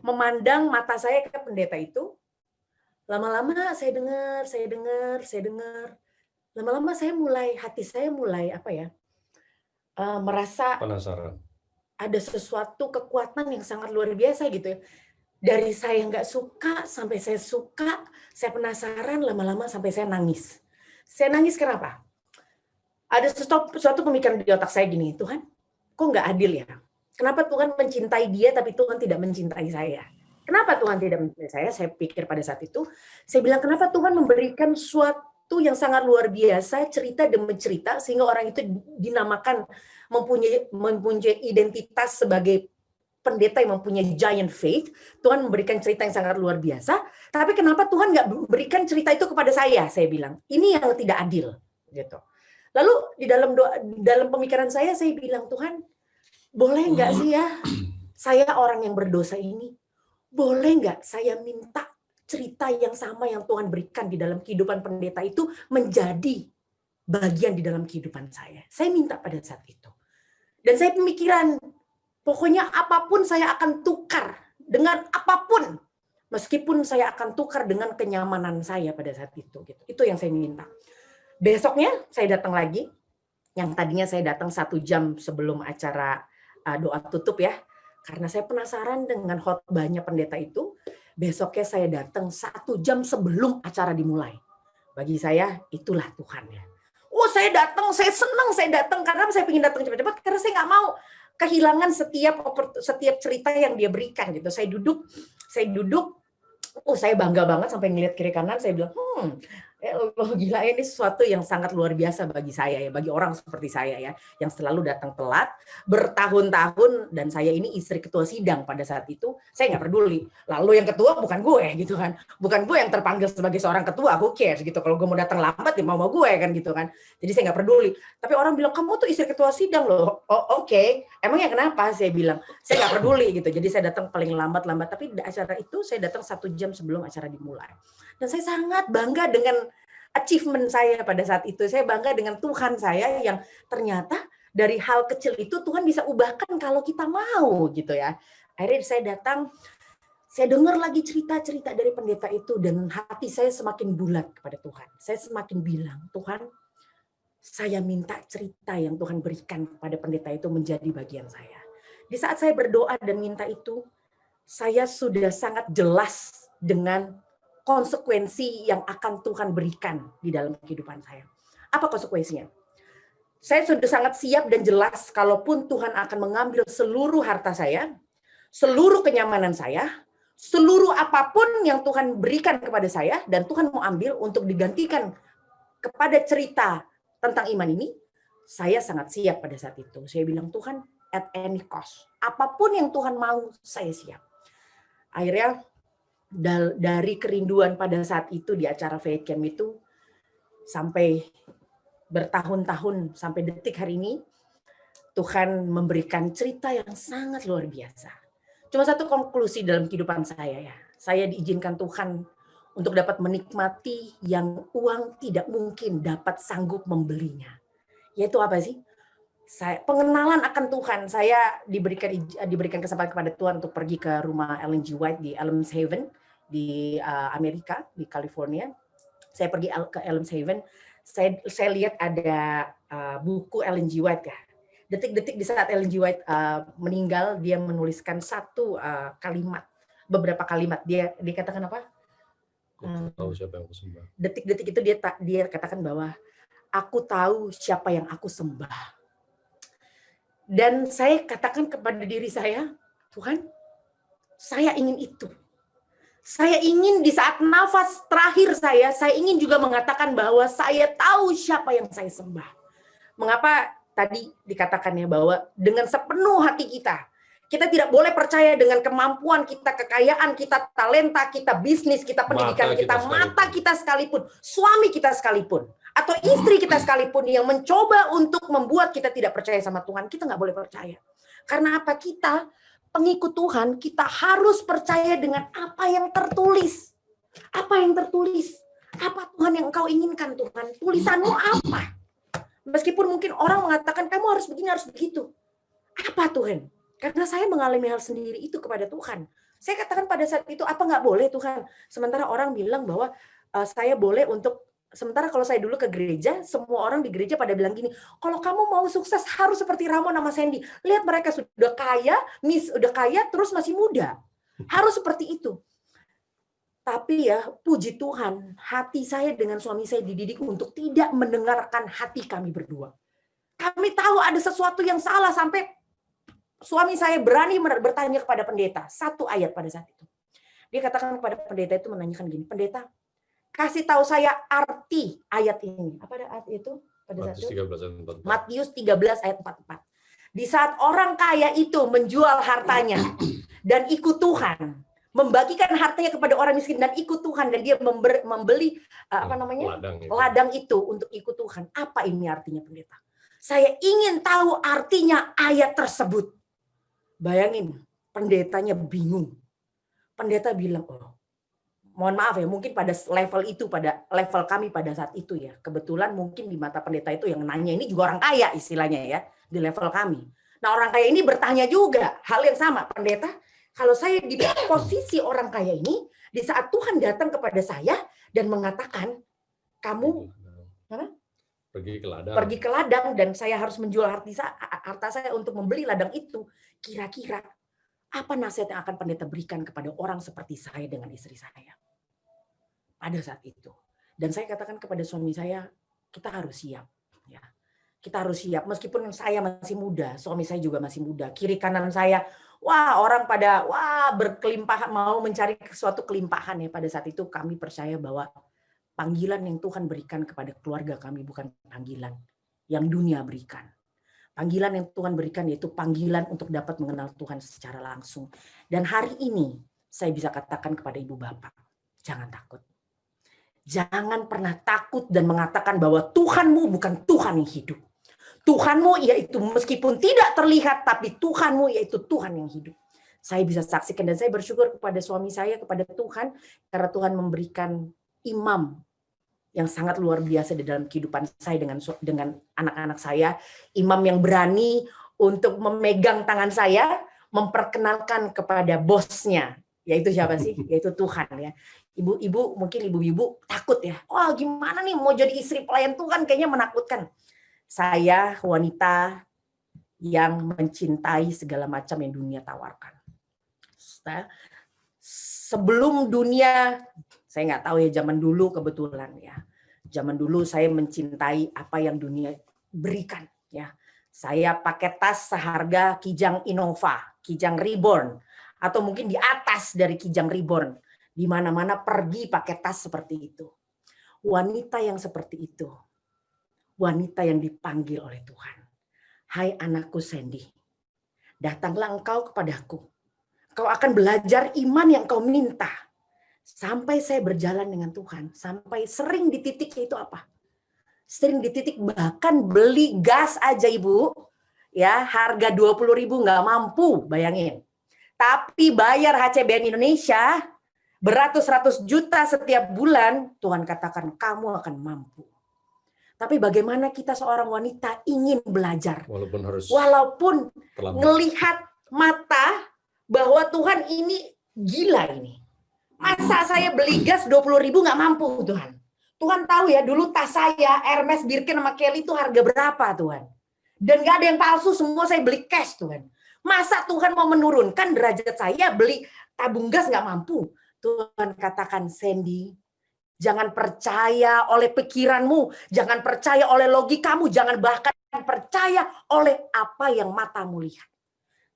memandang mata saya ke pendeta itu. Lama-lama saya dengar. Lama-lama hati saya mulai merasa Penasaran. ada sesuatu kekuatan yang sangat luar biasa gitu ya. Dari saya nggak suka sampai saya suka, saya penasaran, lama-lama sampai saya nangis. Saya nangis kenapa? Ada suatu pemikiran di otak saya gini, Tuhan, kok nggak adil ya? Kenapa Tuhan mencintai dia tapi Tuhan tidak mencintai saya? Kenapa Tuhan tidak mencintai saya? Saya pikir pada saat itu, saya bilang kenapa Tuhan memberikan suatu yang sangat luar biasa, cerita demi cerita, sehingga orang itu dinamakan mempunyai identitas sebagai pendeta yang mempunyai giant faith. Tuhan memberikan cerita yang sangat luar biasa, tapi kenapa Tuhan nggak berikan cerita itu kepada saya? Saya bilang, ini yang tidak adil. Gitu. Lalu di dalam pemikiran saya bilang, Tuhan, boleh nggak sih ya, saya orang yang berdosa ini, boleh nggak saya minta cerita yang sama yang Tuhan berikan di dalam kehidupan pendeta itu menjadi bagian di dalam kehidupan saya. Saya minta pada saat itu. Dan saya pemikiran, pokoknya apapun saya akan tukar dengan apapun. Meskipun saya akan tukar dengan kenyamanan saya pada saat itu. Gitu. Itu yang saya minta. Besoknya saya datang lagi. Yang tadinya saya datang 1 jam sebelum acara doa tutup ya. Karena saya penasaran dengan khotbahnya pendeta itu. Besoknya saya datang 1 jam sebelum acara dimulai. Bagi saya itulah Tuhan ya. Oh saya datang, saya senang saya datang. Karena saya ingin datang cepat-cepat. Karena saya nggak mau kehilangan setiap cerita yang dia berikan gitu. Saya duduk, saya bangga banget sampai ngelihat kiri kanan, saya bilang, gila ini sesuatu yang sangat luar biasa bagi saya ya, bagi orang seperti saya ya, yang selalu datang telat bertahun-tahun, dan saya ini istri ketua sidang pada saat itu, saya nggak peduli. Lalu yang ketua bukan gue gitu kan, bukan gue yang terpanggil sebagai seorang ketua, who cares gitu. Kalau gue mau datang lambat ya mau gue kan gitu kan. Jadi saya nggak peduli. Tapi orang bilang kamu tuh istri ketua sidang loh. Oh oke. Emangnya kenapa? Saya bilang saya nggak peduli gitu. Jadi saya datang paling lambat, tapi di acara itu saya datang 1 jam sebelum acara dimulai. Dan saya sangat bangga dengan achievement saya pada saat itu. Saya bangga dengan Tuhan saya yang ternyata dari hal kecil itu Tuhan bisa ubahkan kalau kita mau gitu ya. Akhirnya saya datang, saya dengar lagi cerita-cerita dari pendeta itu dan hati saya semakin bulat kepada Tuhan. Saya semakin bilang, Tuhan, saya minta cerita yang Tuhan berikan kepada pendeta itu menjadi bagian saya. Di saat saya berdoa dan minta itu, saya sudah sangat jelas dengan konsekuensi yang akan Tuhan berikan di dalam kehidupan saya. Apa konsekuensinya? Saya sudah sangat siap dan jelas kalaupun Tuhan akan mengambil seluruh harta saya, seluruh kenyamanan saya, seluruh apapun yang Tuhan berikan kepada saya, dan Tuhan mau ambil untuk digantikan kepada cerita tentang iman ini, saya sangat siap pada saat itu. Saya bilang, Tuhan, at any cost. Apapun yang Tuhan mau, saya siap. Akhirnya, dari kerinduan pada saat itu di acara Faith Camp itu, sampai bertahun-tahun, sampai detik hari ini, Tuhan memberikan cerita yang sangat luar biasa. Cuma satu konklusi dalam kehidupan saya ya. Saya diizinkan Tuhan untuk dapat menikmati yang uang tidak mungkin dapat sanggup membelinya. Yaitu apa sih? Pengenalan akan Tuhan. Saya diberikan kesempatan kepada Tuhan untuk pergi ke rumah Ellen G. White di Elms Haven di Amerika, di California. Saya pergi ke Elms Haven. Saya lihat ada buku Ellen G. White ya. Detik-detik di saat Ellen G. White meninggal, dia menuliskan satu kalimat, beberapa kalimat. Dia katakan apa? Tahu siapa yang aku sembah. Detik-detik itu dia katakan bahwa aku tahu siapa yang aku sembah. Dan saya katakan kepada diri saya, Tuhan, saya ingin itu. Saya ingin di saat nafas terakhir saya ingin juga mengatakan bahwa saya tahu siapa yang saya sembah. Mengapa tadi dikatakannya bahwa dengan sepenuh hati kita tidak boleh percaya dengan kemampuan kita, kekayaan kita, talenta kita, bisnis kita, pendidikan kita, mata kita sekalipun, suami kita sekalipun, atau istri kita sekalipun yang mencoba untuk membuat kita tidak percaya sama Tuhan, kita nggak boleh percaya. Karena apa? Kita pengikut Tuhan, kita harus percaya dengan apa yang tertulis. Apa yang tertulis? Apa Tuhan yang engkau inginkan, Tuhan? Tulisanmu apa? Meskipun mungkin orang mengatakan kamu harus begini, harus begitu. Apa Tuhan? Karena saya mengalami hal sendiri itu kepada Tuhan. Saya katakan pada saat itu, apa nggak boleh Tuhan? Sementara orang bilang bahwa saya boleh untuk Sementara kalau saya dulu ke gereja, semua orang di gereja pada bilang gini, kalau kamu mau sukses harus seperti Ramon sama Sandy. Lihat mereka sudah kaya, udah kaya terus masih muda. Harus seperti itu. Tapi ya, puji Tuhan, hati saya dengan suami saya dididik untuk tidak mendengarkan hati kami berdua. Kami tahu ada sesuatu yang salah sampai suami saya berani bertanya kepada pendeta. Satu ayat pada saat itu. Dia katakan kepada pendeta itu menanyakan gini, pendeta, kasih tahu saya arti ayat ini. Apa ada ayat itu? Pada saat itu? Matius 13 ayat 44. Di saat orang kaya itu menjual hartanya dan ikut Tuhan, membagikan hartanya kepada orang miskin dan ikut Tuhan, dan dia membeli ladang itu untuk ikut Tuhan. Apa ini artinya, pendeta? Saya ingin tahu artinya ayat tersebut. Bayangin, pendetanya bingung. Pendeta bilang, oh, mohon maaf ya, mungkin pada level itu, pada level kami pada saat itu ya, kebetulan mungkin di mata pendeta itu yang nanya ini juga orang kaya istilahnya ya, di level kami. Nah, orang kaya ini bertanya juga hal yang sama, pendeta, kalau saya di posisi orang kaya ini, di saat Tuhan datang kepada saya dan mengatakan, kamu pergi ke ladang dan saya harus menjual harta saya untuk membeli ladang itu, kira-kira apa nasihat yang akan pendeta berikan kepada orang seperti saya dengan istri saya pada saat itu? Dan saya katakan kepada suami saya, kita harus siap. Ya. Kita harus siap. Meskipun saya masih muda, suami saya juga masih muda. Kiri kanan saya, orang pada berkelimpahan, mau mencari suatu kelimpahan ya. Pada saat itu kami percaya bahwa panggilan yang Tuhan berikan kepada keluarga kami bukan panggilan yang dunia berikan. Panggilan yang Tuhan berikan yaitu panggilan untuk dapat mengenal Tuhan secara langsung. Dan hari ini saya bisa katakan kepada ibu bapak, jangan takut. Jangan pernah takut dan mengatakan bahwa Tuhanmu bukan Tuhan yang hidup. Tuhanmu yaitu meskipun tidak terlihat, tapi Tuhanmu yaitu Tuhan yang hidup. Saya bisa saksikan dan saya bersyukur kepada suami saya, kepada Tuhan, karena Tuhan memberikan imam yang sangat luar biasa di dalam kehidupan saya dengan anak-anak saya, imam yang berani untuk memegang tangan saya, memperkenalkan kepada bosnya, yaitu siapa sih? Yaitu Tuhan ya. Ibu-ibu mungkin ibu-ibu takut ya. Wah, gimana nih mau jadi istri pelayan Tuhan, kayaknya menakutkan. Saya wanita yang mencintai segala macam yang dunia tawarkan. Sebelum dunia, saya nggak tahu ya, zaman dulu kebetulan ya. Zaman dulu saya mencintai apa yang dunia berikan ya. Saya pakai tas seharga Kijang Innova, Kijang Reborn, atau mungkin di atas dari Kijang Reborn. Di mana-mana pergi pakai tas seperti itu. Wanita yang seperti itu, wanita yang dipanggil oleh Tuhan. Hai anakku Sandy, datanglah engkau kepadaku. Kau akan belajar iman yang kau minta. Sampai saya berjalan dengan Tuhan, sampai sering di titiknya itu apa? Sering di titik bahkan beli gas aja ibu, ya harga 20.000 nggak mampu, bayangin. Tapi bayar HCBN Indonesia beratus-ratus juta setiap bulan, Tuhan katakan kamu akan mampu. Tapi bagaimana kita seorang wanita ingin belajar, walaupun ngelihat mata bahwa Tuhan ini gila ini. Masa saya beli gas 20.000 nggak mampu Tuhan. Tuhan tahu ya, dulu tas saya Hermes, Birkin sama Kelly itu harga berapa Tuhan. Dan nggak ada yang palsu, semua saya beli cash Tuhan. Masa Tuhan mau menurunkan derajat saya beli tabung gas nggak mampu. Tuhan katakan, Sandy, jangan percaya oleh pikiranmu, jangan percaya oleh logikamu, jangan bahkan percaya oleh apa yang matamu lihat.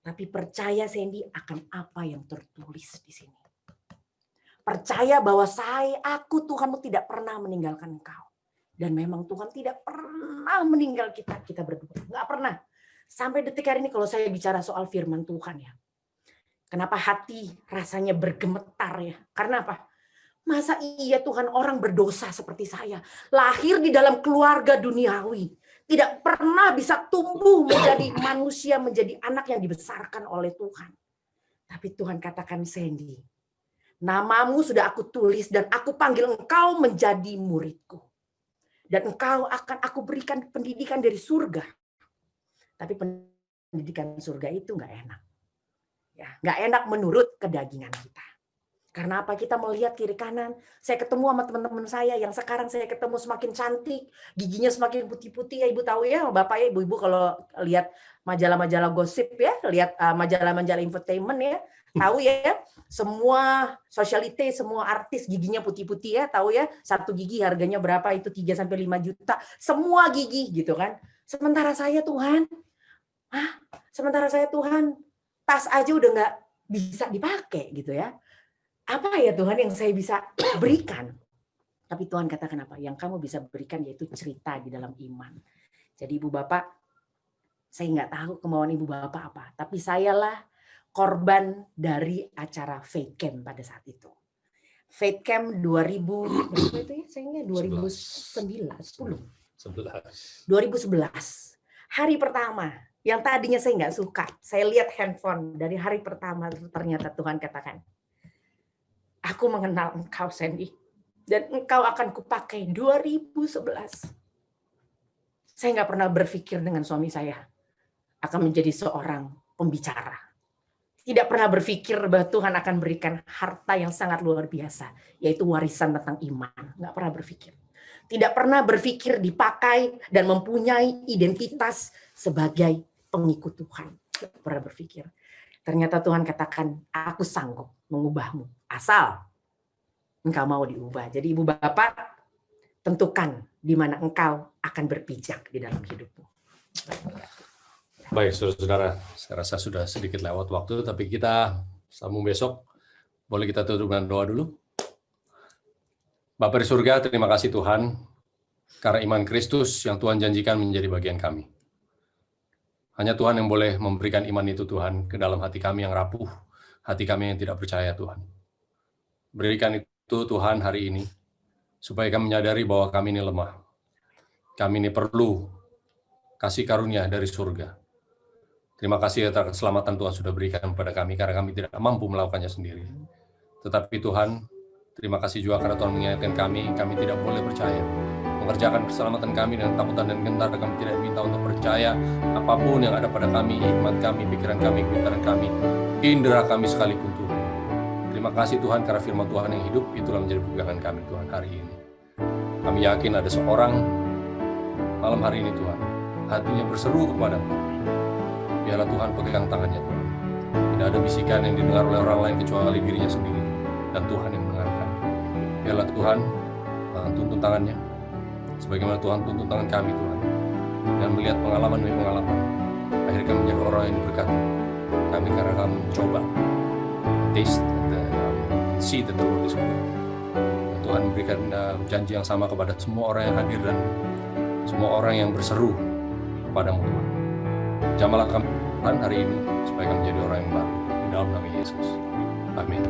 Tapi percaya Sandy akan apa yang tertulis di sini. Percaya bahwa aku Tuhanmu tidak pernah meninggalkan engkau. Dan memang Tuhan tidak pernah meninggal kita berdua. Nggak pernah. Sampai detik hari ini kalau saya bicara soal firman Tuhan ya. Kenapa hati rasanya bergemetar ya? Karena apa? Masa iya Tuhan, orang berdosa seperti saya. Lahir di dalam keluarga duniawi. Tidak pernah bisa tumbuh menjadi manusia, menjadi anak yang dibesarkan oleh Tuhan. Tapi Tuhan katakan, Sandy, namamu sudah aku tulis dan aku panggil engkau menjadi muridku. Dan engkau akan aku berikan pendidikan dari surga. Tapi pendidikan surga itu nggak enak. Ya, nggak enak menurut kedagingan kita. Karena apa? Kita melihat kiri kanan. Saya ketemu sama teman-teman saya yang sekarang saya ketemu semakin cantik, giginya semakin putih-putih ya, Ibu tahu ya, Bapak ya, Ibu-ibu kalau lihat majalah-majalah gosip ya, lihat majalah-majalah infotainment ya, tahu ya, semua socialite, semua artis giginya putih-putih ya, tahu ya, satu gigi harganya berapa, itu 3 sampai 5 juta, semua gigi gitu kan. Sementara saya Tuhan, tas aja udah nggak bisa dipakai gitu ya. Apa ya Tuhan yang saya bisa berikan? Tapi Tuhan katakan apa? Yang kamu bisa berikan yaitu cerita di dalam iman. Jadi Ibu Bapak, saya nggak tahu kemauan Ibu Bapak apa. Tapi sayalah korban dari acara Faith Camp pada saat itu. Faith Camp 2000, berapa itu ya? Sayangnya 2011. Hari pertama, yang tadinya saya nggak suka. Saya lihat handphone dari hari pertama, ternyata Tuhan katakan, aku mengenal engkau, Sandy. Dan engkau akan kupakai 2011. Saya nggak pernah berpikir dengan suami saya akan menjadi seorang pembicara. Tidak pernah berpikir bahwa Tuhan akan berikan harta yang sangat luar biasa, yaitu warisan tentang iman. Nggak pernah berpikir. Tidak pernah berpikir dipakai dan mempunyai identitas sebagai pengikut Tuhan. Nggak pernah berpikir. Ternyata Tuhan katakan, aku sanggup mengubahmu. Asal engkau mau diubah. Jadi Ibu Bapak, tentukan di mana engkau akan berpijak di dalam hidupmu. Baik, saudara-saudara, saya rasa sudah sedikit lewat waktu, tapi kita sambung besok. Boleh kita tutup dengan doa dulu? Bapa di surga, terima kasih Tuhan, karena iman Kristus yang Tuhan janjikan menjadi bagian kami. Hanya Tuhan yang boleh memberikan iman itu Tuhan ke dalam hati kami yang rapuh, hati kami yang tidak percaya Tuhan. Berikan itu Tuhan hari ini, supaya kami menyadari bahwa kami ini lemah. Kami ini perlu kasih karunia dari surga. Terima kasih atas keselamatan Tuhan sudah berikan kepada kami, karena kami tidak mampu melakukannya sendiri. Tetapi Tuhan, terima kasih juga karena Tuhan mengingatkan kami tidak boleh percaya. Mengerjakan keselamatan kami dengan takutan dan gentar, dan kami tidak minta untuk percaya apapun yang ada pada kami, hikmat kami, pikiran kami, kepintaran kami, indera kami sekalipun Tuhan. Terima kasih Tuhan karena firman Tuhan yang hidup itulah menjadi pegangan kami Tuhan hari ini. Kami yakin ada seorang malam hari ini Tuhan, hatinya berseru kepadamu. Biarlah Tuhan pegang tangannya Tuhan. Tidak ada bisikan yang didengar oleh orang lain kecuali dirinya sendiri, dan Tuhan yang mendengarkan. Biarlah Tuhan tuntun tangannya, sebagaimana Tuhan tuntun tangan kami Tuhan, dan melihat pengalaman demi pengalaman, akhirnya kami menjadi orang yang diberkati. Kami karena kami mencoba, taste, see that the Lord is good. Dan Tuhan memberikan janji yang sama kepada semua orang yang hadir dan semua orang yang berseru kepadamu Tuhan. Jamalah kami Tuhan hari ini supaya kami menjadi orang yang baru di dalam nama Yesus. Amin.